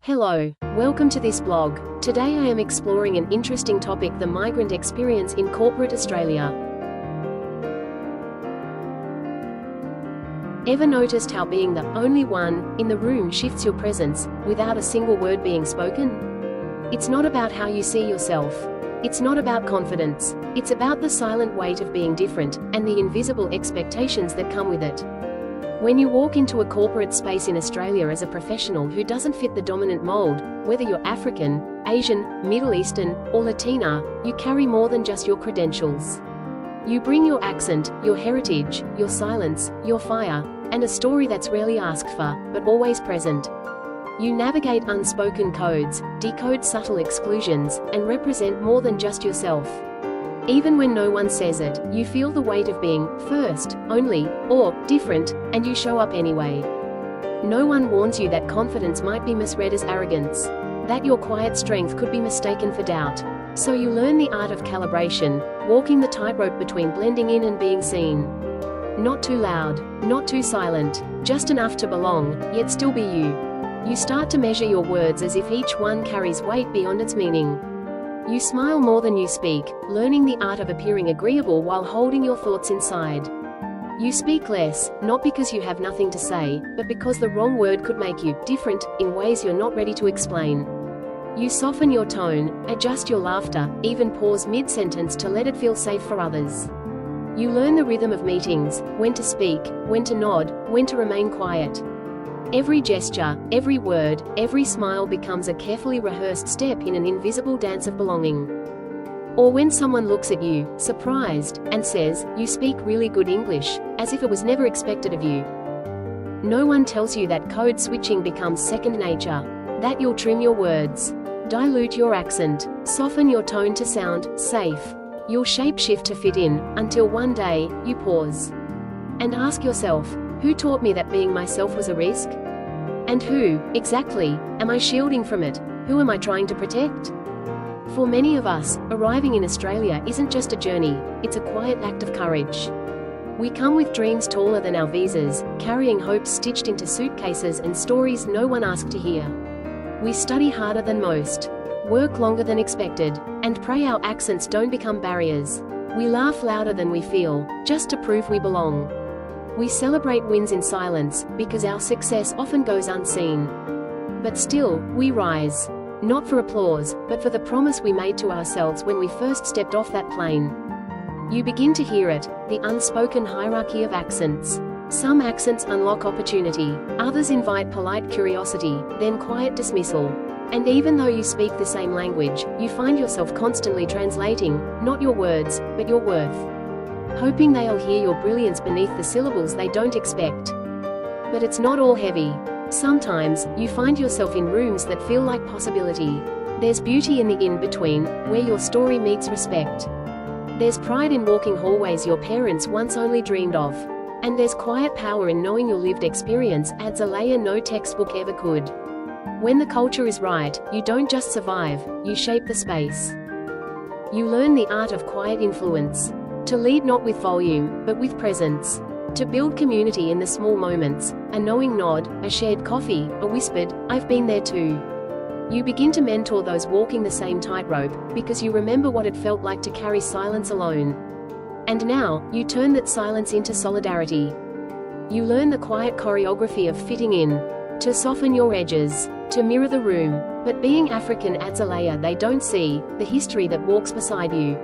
Hello, welcome to this blog. Today I am exploring an interesting topic: the migrant experience in corporate Australia. Ever noticed how being the only one in the room shifts your presence, without a single word being spoken? It's not about how you see yourself. It's not about confidence. It's about the silent weight of being different, and the invisible expectations that come with it. When you walk into a corporate space in Australia as a professional who doesn't fit the dominant mold, whether you're African, Asian, Middle Eastern, or Latina, you carry more than just your credentials. You bring your accent, your heritage, your silence, your fire, and a story that's rarely asked for, but always present. You navigate unspoken codes, decode subtle exclusions, and represent more than just yourself. Even when no one says it, you feel the weight of being first, only, or different, and you show up anyway. No one warns you that confidence might be misread as arrogance, that your quiet strength could be mistaken for doubt. So you learn the art of calibration, walking the tightrope between blending in and being seen. Not too loud, not too silent, just enough to belong, yet still be you. You start to measure your words as if each one carries weight beyond its meaning. You smile more than you speak, learning the art of appearing agreeable while holding your thoughts inside. You speak less, not because you have nothing to say, but because the wrong word could make you different in ways you're not ready to explain. You soften your tone, adjust your laughter, even pause mid-sentence to let it feel safe for others. You learn the rhythm of meetings, when to speak, when to nod, when to remain quiet. Every gesture, every word, every smile becomes a carefully rehearsed step in an invisible dance of belonging. Or when someone looks at you, surprised, and says, "You speak really good English," as if it was never expected of you. No one tells you that code switching becomes second nature, that you'll trim your words, dilute your accent, soften your tone to sound safe. You'll shape-shift to fit in, until one day, you pause and ask yourself, who taught me that being myself was a risk? And who, exactly, am I shielding from it? Who am I trying to protect? For many of us, arriving in Australia isn't just a journey, it's a quiet act of courage. We come with dreams taller than our visas, carrying hopes stitched into suitcases and stories no one asked to hear. We study harder than most, work longer than expected, and pray our accents don't become barriers. We laugh louder than we feel, just to prove we belong. We celebrate wins in silence, because our success often goes unseen. But still, we rise. Not for applause, but for the promise we made to ourselves when we first stepped off that plane. You begin to hear it, the unspoken hierarchy of accents. Some accents unlock opportunity, others invite polite curiosity, then quiet dismissal. And even though you speak the same language, you find yourself constantly translating, not your words, but your worth. Hoping they'll hear your brilliance beneath the syllables they don't expect. But it's not all heavy. Sometimes, you find yourself in rooms that feel like possibility. There's beauty in the in-between, where your story meets respect. There's pride in walking hallways your parents once only dreamed of. And there's quiet power in knowing your lived experience adds a layer no textbook ever could. When the culture is right, you don't just survive, you shape the space. You learn the art of quiet influence. To lead not with volume, but with presence. To build community in the small moments, a knowing nod, a shared coffee, a whispered, "I've been there too." You begin to mentor those walking the same tightrope, because you remember what it felt like to carry silence alone. And now, you turn that silence into solidarity. You learn the quiet choreography of fitting in. To soften your edges, to mirror the room. But being African adds a layer they don't see, the history that walks beside you.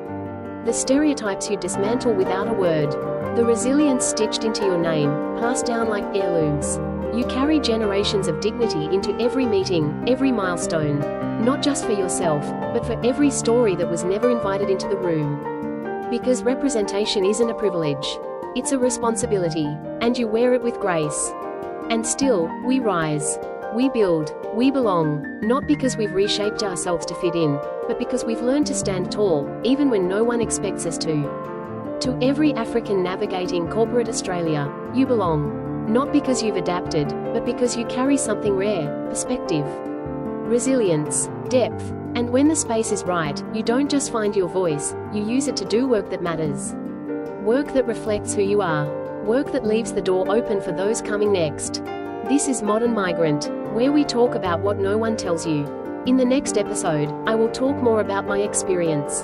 The stereotypes you dismantle without a word. The resilience stitched into your name, passed down like heirlooms. You carry generations of dignity into every meeting, every milestone. Not just for yourself, but for every story that was never invited into the room. Because representation isn't a privilege. It's a responsibility. And you wear it with grace. And still, we rise. We build. We belong. Not because we've reshaped ourselves to fit in, but because we've learned to stand tall, even when no one expects us to. To every African navigating corporate Australia, you belong. Not because you've adapted, but because you carry something rare: perspective, resilience, depth. And when the space is right, you don't just find your voice, you use it to do work that matters. Work that reflects who you are. Work that leaves the door open for those coming next. This is Modern Migrant. where we talk about what no one tells you. In the next episode, I will talk more about my experience.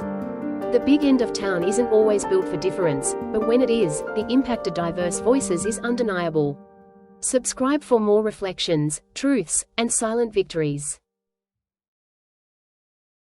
The big end of town isn't always built for difference, but when it is, the impact of diverse voices is undeniable. Subscribe for more reflections, truths, and silent victories.